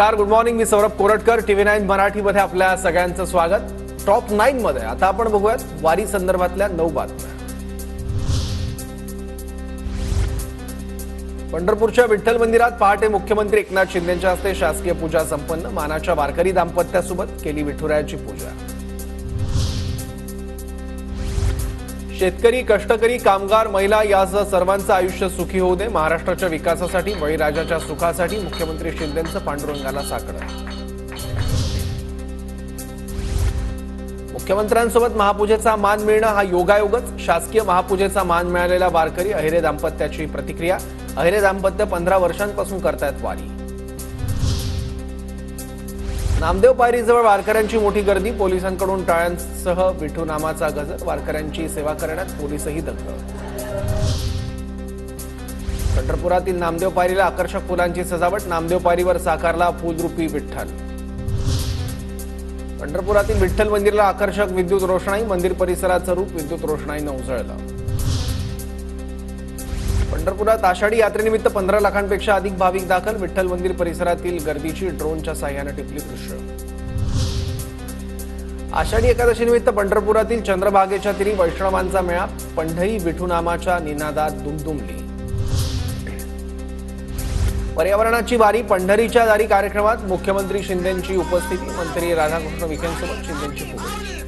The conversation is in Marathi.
नमस्कार, गुड मॉर्निंग. मी सौरभ कोरटकर. TV9 मराठीमध्ये आपल्या सगळ्यांचं स्वागत. टॉप 9 मध्ये आता आपण बघूयात वारी संदर्भातल्या 9 बातम्या. पंढरपूरच्या विठ्ठल मंदिरात पहाटे मुख्यमंत्री एकनाथ शिंदेंच्या हस्ते शासकीय पूजा संपन्न. मानाच्या वारकरी दाम्पत्यासोबत केली विठुरायाची पूजा. शेतकरी, कष्टकरी, कामगार, महिला यासह सर्वांचं आयुष्य सुखी होऊ दे. महाराष्ट्राच्या विकासासाठी, बळीराजाच्या सुखासाठी मुख्यमंत्री शिंदेंचं पांडुरंगाला साकडं. मुख्यमंत्र्यांसोबत महापूजेचा मान मिळणं हा योगायोगच. शासकीय महापूजेचा मान मिळालेला वारकरी अहिरे दाम्पत्याची प्रतिक्रिया. अहिरे दाम्पत्य 15 वर्षांपासून करतायत वारी. नामदेव पायरीजवळ वारकऱ्यांची मोठी गर्दी. पोलिसांकडून टाळ्यांसह विठू नामाचा गजर. वारकऱ्यांची सेवा करण्यात पोलीसही दंग. पंढरपुरातील नामदेव पायरीला आकर्षक फुलांची सजावट. नामदेव पायरीवर साकारला फुलरूपी विठ्ठल. पंढरपुरातील विठ्ठल मंदिराला आकर्षक विद्युत रोषणाई. मंदिर परिसराचं रूप विद्युत रोषणाईनं उजळलं. पंढरपुरात आषाढी यात्रेनिमित्त 15 लाखांपेक्षा अधिक भाविक दाखल. विठ्ठल मंदिर परिसरातील गर्दीची ड्रोनच्या साह्याने टिपली दृश्य. आषाढी एकादशीनिमित्त पंढरपुरातील चंद्रभागेच्या तीरी वैष्णवांचा मेळा. पंढरी विठुनामाच्या निनादात दुमदुमली. पर्यावरणाची वारी पंढरीच्या दारी कार्यक्रमात मुख्यमंत्री शिंदेंची उपस्थिती. मंत्री राधाकृष्ण विखेंसोबत शिंदेंची पूजा.